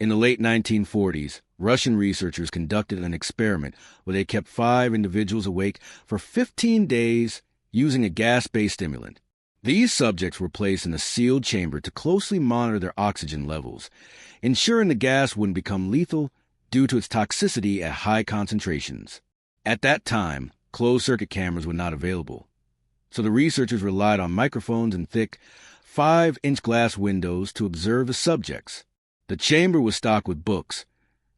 In the late 1940s, Russian researchers conducted an experiment where they kept 5 individuals awake for 15 days using a gas-based stimulant. These subjects were placed in a sealed chamber to closely monitor their oxygen levels, ensuring the gas wouldn't become lethal due to its toxicity at high concentrations. At that time, closed-circuit cameras were not available, so the researchers relied on microphones and thick, 5-inch glass windows to observe the subjects. The chamber was stocked with books.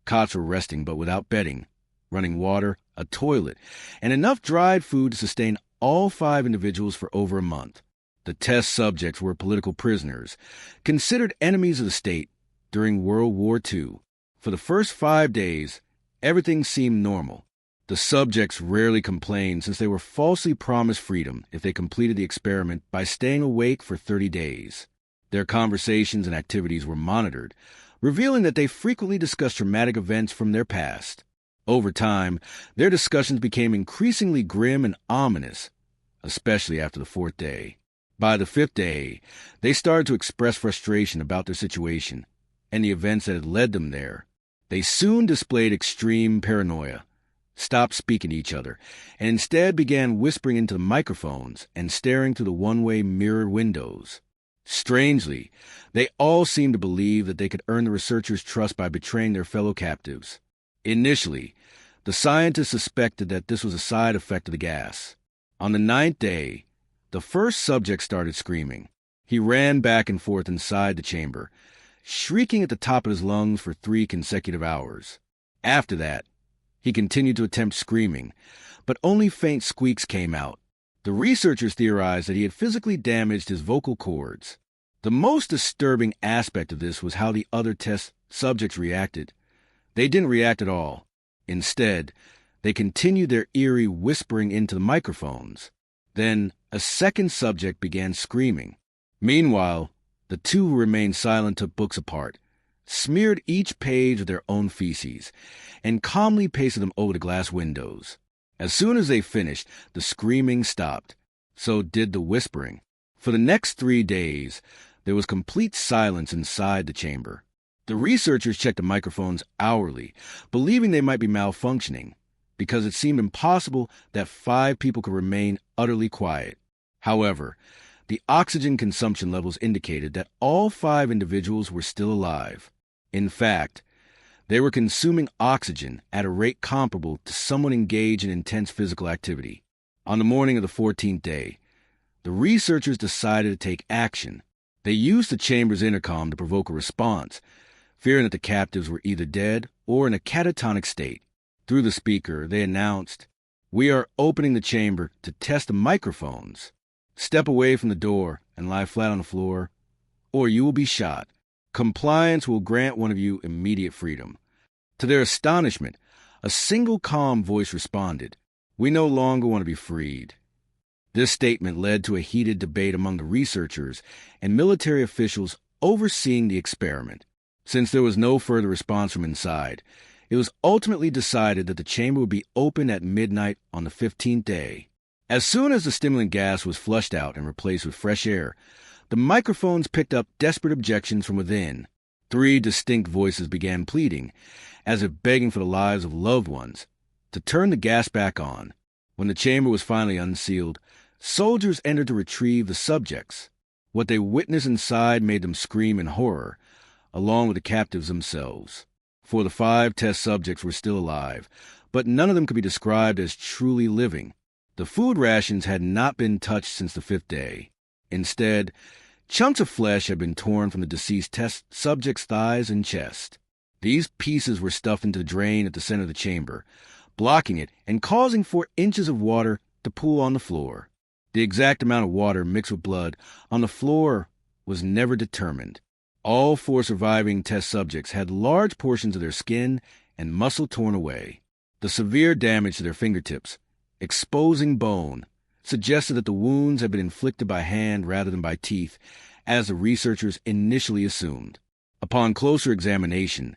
Cots were resting but without bedding, running water, a toilet, and enough dried food to sustain all 5 individuals for over a month. The test subjects were political prisoners, considered enemies of the state during World War II. For the first 5 days, everything seemed normal. The subjects rarely complained since they were falsely promised freedom if they completed the experiment by staying awake for 30 days. Their conversations and activities were monitored, revealing that they frequently discussed traumatic events from their past. Over time, their discussions became increasingly grim and ominous, especially after the 4th day. By the 5th day, they started to express frustration about their situation and the events that had led them there. They soon displayed extreme paranoia, stopped speaking to each other, and instead began whispering into the microphones and staring through the one-way mirrored windows. Strangely, they all seemed to believe that they could earn the researchers' trust by betraying their fellow captives. Initially, the scientists suspected that this was a side effect of the gas. On the 9th day, the first subject started screaming. He ran back and forth inside the chamber, shrieking at the top of his lungs for 3 consecutive hours. After that, he continued to attempt screaming, but only faint squeaks came out. The researchers theorized that he had physically damaged his vocal cords. The most disturbing aspect of this was how the other test subjects reacted. They didn't react at all. Instead, they continued their eerie whispering into the microphones. Then, a second subject began screaming. Meanwhile, the 2 who remained silent took books apart, smeared each page with their own feces, and calmly pasted them over the glass windows. As soon as they finished, the screaming stopped. So did the whispering. For the next 3 days, there was complete silence inside the chamber. The researchers checked the microphones hourly, believing they might be malfunctioning, because it seemed impossible that 5 people could remain utterly quiet. However, the oxygen consumption levels indicated that all 5 individuals were still alive. In fact, they were consuming oxygen at a rate comparable to someone engaged in intense physical activity. On the morning of the 14th day, the researchers decided to take action. They used the chamber's intercom to provoke a response, fearing that the captives were either dead or in a catatonic state. Through the speaker, they announced, "We are opening the chamber to test the microphones. Step away from the door and lie flat on the floor, or you will be shot. Compliance will grant one of you immediate freedom." To their astonishment, a single calm voice responded, "We no longer want to be freed." This statement led to a heated debate among the researchers and military officials overseeing the experiment. Since there was no further response from inside, it was ultimately decided that the chamber would be opened at midnight on the 15th day. As soon as the stimulant gas was flushed out and replaced with fresh air, the microphones picked up desperate objections from within. 3 distinct voices began pleading, as if begging for the lives of loved ones, to turn the gas back on. When the chamber was finally unsealed, soldiers entered to retrieve the subjects. What they witnessed inside made them scream in horror, along with the captives themselves. For the 5 test subjects were still alive, but none of them could be described as truly living. The food rations had not been touched since the 5th day. Instead, chunks of flesh had been torn from the deceased test subject's thighs and chest. These pieces were stuffed into the drain at the center of the chamber, blocking it and causing 4 inches of water to pool on the floor. The exact amount of water mixed with blood on the floor was never determined. All 4 surviving test subjects had large portions of their skin and muscle torn away. The severe damage to their fingertips, exposing bone, suggested that the wounds had been inflicted by hand rather than by teeth, as the researchers initially assumed. Upon closer examination,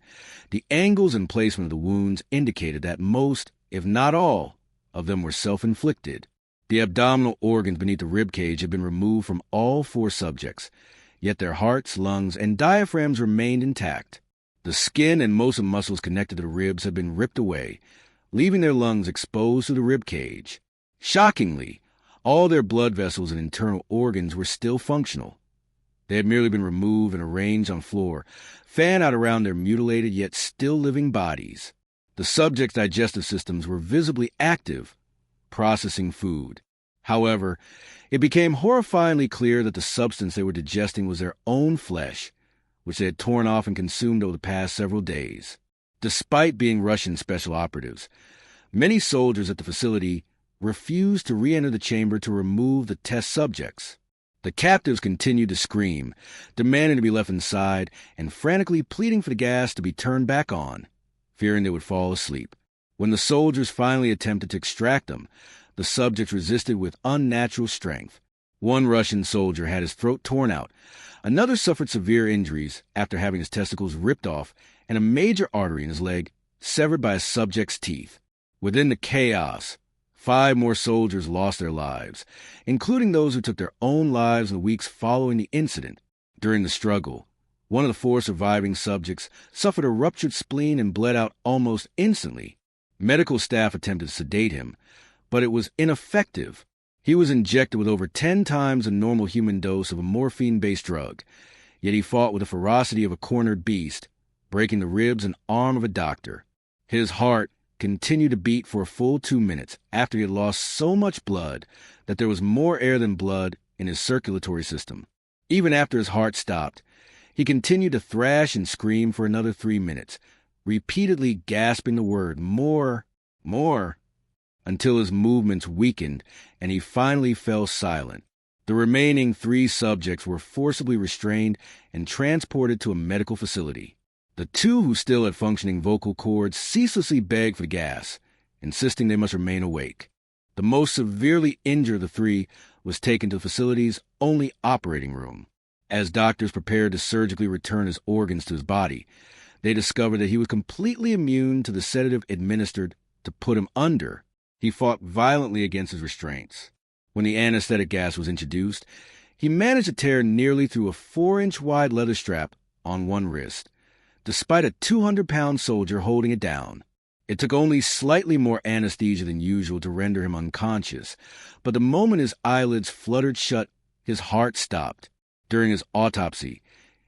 the angles and placement of the wounds indicated that most, if not all, of them were self-inflicted. The abdominal organs beneath the ribcage had been removed from all 4 subjects, yet their hearts, lungs, and diaphragms remained intact. The skin and most of the muscles connected to the ribs had been ripped away, leaving their lungs exposed to the rib cage. Shockingly, all their blood vessels and internal organs were still functional. They had merely been removed and arranged on the floor, fanned out around their mutilated yet still living bodies. The subjects' digestive systems were visibly active, processing food. However, it became horrifyingly clear that the substance they were digesting was their own flesh, which they had torn off and consumed over the past several days. Despite being Russian special operatives, many soldiers at the facility refused to re-enter the chamber to remove the test subjects. The captives continued to scream, demanding to be left inside and frantically pleading for the gas to be turned back on, fearing they would fall asleep. When the soldiers finally attempted to extract them, the subjects resisted with unnatural strength. One Russian soldier had his throat torn out. Another suffered severe injuries after having his testicles ripped off and a major artery in his leg severed by a subject's teeth. Within the chaos, 5 more soldiers lost their lives, including those who took their own lives in the weeks following the incident. During the struggle, one of the 4 surviving subjects suffered a ruptured spleen and bled out almost instantly. Medical staff attempted to sedate him, but it was ineffective. He was injected with over 10 times the normal human dose of a morphine-based drug, yet he fought with the ferocity of a cornered beast, breaking the ribs and arm of a doctor. His heart continued to beat for a full 2 minutes after he had lost so much blood that there was more air than blood in his circulatory system. Even after his heart stopped, he continued to thrash and scream for another 3 minutes, repeatedly gasping the word, "More, more," until his movements weakened and he finally fell silent. The remaining 3 subjects were forcibly restrained and transported to a medical facility. The 2 who still had functioning vocal cords ceaselessly begged for the gas, insisting they must remain awake. The most severely injured of the 3 was taken to the facility's only operating room. As doctors prepared to surgically return his organs to his body, they discovered that he was completely immune to the sedative administered to put him under. He fought violently against his restraints. When the anesthetic gas was introduced, he managed to tear nearly through a 4-inch wide leather strap on one wrist, despite a 200-pound soldier holding it down. It took only slightly more anesthesia than usual to render him unconscious, but the moment his eyelids fluttered shut, his heart stopped. During his autopsy,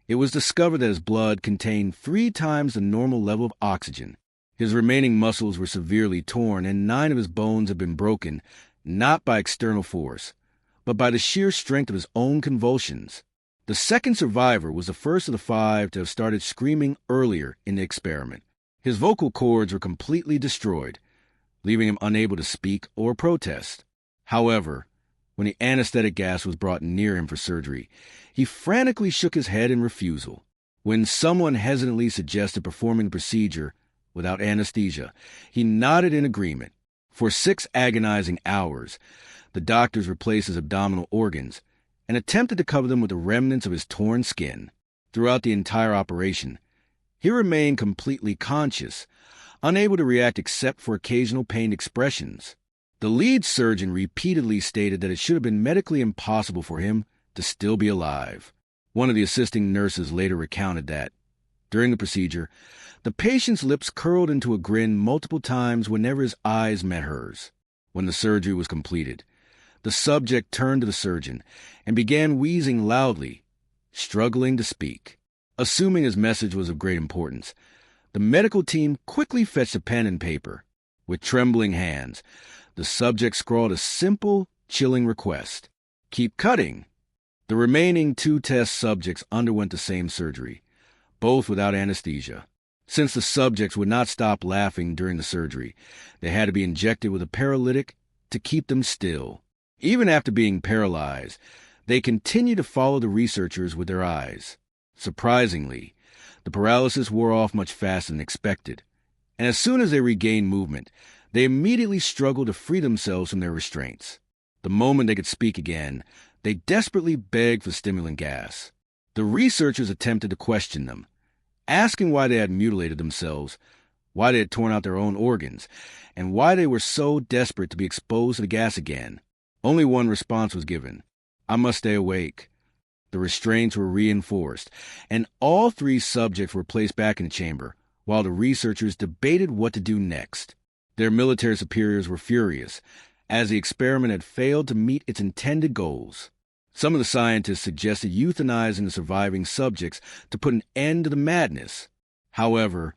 it was discovered that his blood contained 3 times the normal level of oxygen. His remaining muscles were severely torn, and 9 of his bones had been broken, not by external force, but by the sheer strength of his own convulsions. The second survivor was the first of the 5 to have started screaming earlier in the experiment. His vocal cords were completely destroyed, leaving him unable to speak or protest. However, when the anesthetic gas was brought near him for surgery, he frantically shook his head in refusal. When someone hesitantly suggested performing the procedure without anesthesia, he nodded in agreement. For 6 agonizing hours, the doctors replaced his abdominal organs and attempted to cover them with the remnants of his torn skin. Throughout the entire operation, he remained completely conscious, unable to react except for occasional pained expressions. The lead surgeon repeatedly stated that it should have been medically impossible for him to still be alive. One of the assisting nurses later recounted that, during the procedure, the patient's lips curled into a grin multiple times whenever his eyes met hers. When the surgery was completed, the subject turned to the surgeon and began wheezing loudly, struggling to speak. Assuming his message was of great importance, the medical team quickly fetched a pen and paper. With trembling hands, the subject scrawled a simple, chilling request: "Keep cutting." The remaining 2 test subjects underwent the same surgery, both without anesthesia. Since the subjects would not stop laughing during the surgery, they had to be injected with a paralytic to keep them still. Even after being paralyzed, they continued to follow the researchers with their eyes. Surprisingly, the paralysis wore off much faster than expected, and as soon as they regained movement, they immediately struggled to free themselves from their restraints. The moment they could speak again, they desperately begged for stimulant gas. The researchers attempted to question them, asking why they had mutilated themselves, why they had torn out their own organs, and why they were so desperate to be exposed to the gas again. Only one response was given: "I must stay awake." The restraints were reinforced, and all three subjects were placed back in the chamber, while the researchers debated what to do next. Their military superiors were furious, as the experiment had failed to meet its intended goals. Some of the scientists suggested euthanizing the surviving subjects to put an end to the madness. However,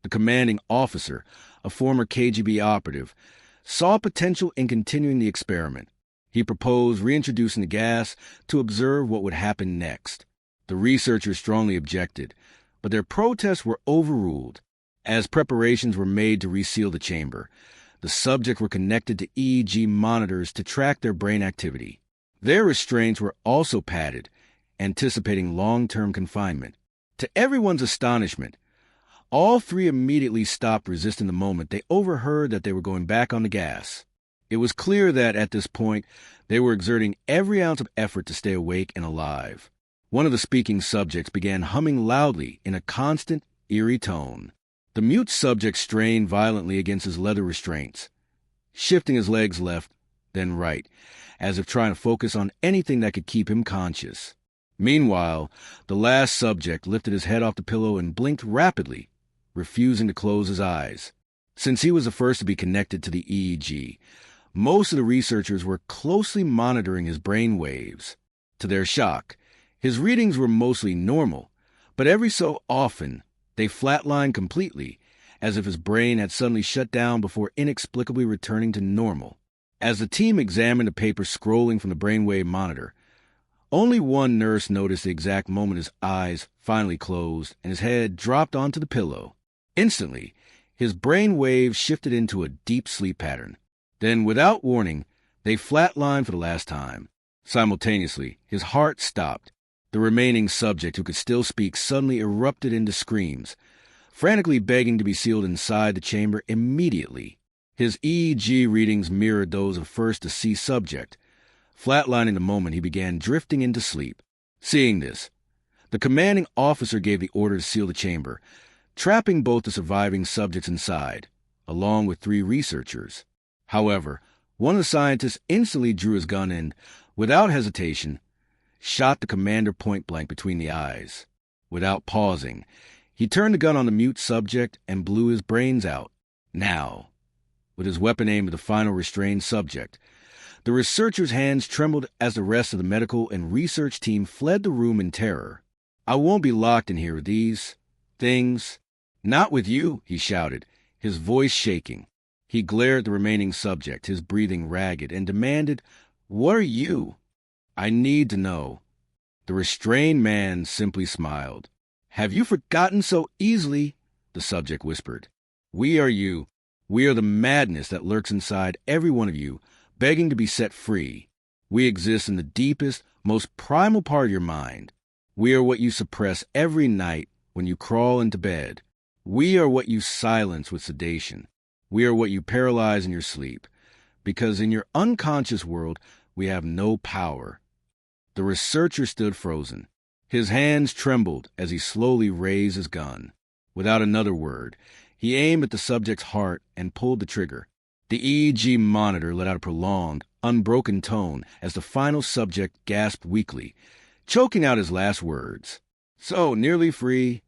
the commanding officer, a former KGB operative, saw potential in continuing the experiment. He proposed reintroducing the gas to observe what would happen next. The researchers strongly objected, but their protests were overruled. As preparations were made to reseal the chamber, the subjects were connected to EEG monitors to track their brain activity. Their restraints were also padded, anticipating long-term confinement. To everyone's astonishment, all three immediately stopped resisting the moment they overheard that they were going back on the gas. It was clear that, at this point, they were exerting every ounce of effort to stay awake and alive. One of the speaking subjects began humming loudly in a constant, eerie tone. The mute subject strained violently against his leather restraints, shifting his legs left, then right, as if trying to focus on anything that could keep him conscious. Meanwhile, the last subject lifted his head off the pillow and blinked rapidly, refusing to close his eyes. Since he was the first to be connected to the EEG, most of the researchers were closely monitoring his brain waves. To their shock, his readings were mostly normal, but every so often they flatlined completely, as if his brain had suddenly shut down before inexplicably returning to normal. As the team examined the paper scrolling from the brainwave monitor, only one nurse noticed the exact moment his eyes finally closed and his head dropped onto the pillow. Instantly, his brain waves shifted into a deep sleep pattern. Then, without warning, they flatlined for the last time. Simultaneously, his heart stopped. The remaining subject, who could still speak, suddenly erupted into screams, frantically begging to be sealed inside the chamber immediately. His EEG readings mirrored those of first deceased subject. Flatlining the moment he began drifting into sleep. Seeing this, the commanding officer gave the order to seal the chamber, trapping both the surviving subjects inside, along with 3 researchers. However, one of the scientists instantly drew his gun and, without hesitation, shot the commander point-blank between the eyes. Without pausing, he turned the gun on the mute subject and blew his brains out. Now, with his weapon aimed at the final restrained subject, the researcher's hands trembled as the rest of the medical and research team fled the room in terror. "I won't be locked in here with these things. Not with you," he shouted, his voice shaking. He glared at the remaining subject, his breathing ragged, and demanded, "What are you? I need to know." The restrained man simply smiled. "Have you forgotten so easily?" the subject whispered. "We are you. We are the madness that lurks inside every one of you, begging to be set free. We exist in the deepest, most primal part of your mind. We are what you suppress every night when you crawl into bed. We are what you silence with sedation. We are what you paralyze in your sleep, because in your unconscious world, we have no power." The researcher stood frozen. His hands trembled as he slowly raised his gun. Without another word, he aimed at the subject's heart and pulled the trigger. The EEG monitor let out a prolonged, unbroken tone as the final subject gasped weakly, choking out his last words. "So, nearly free.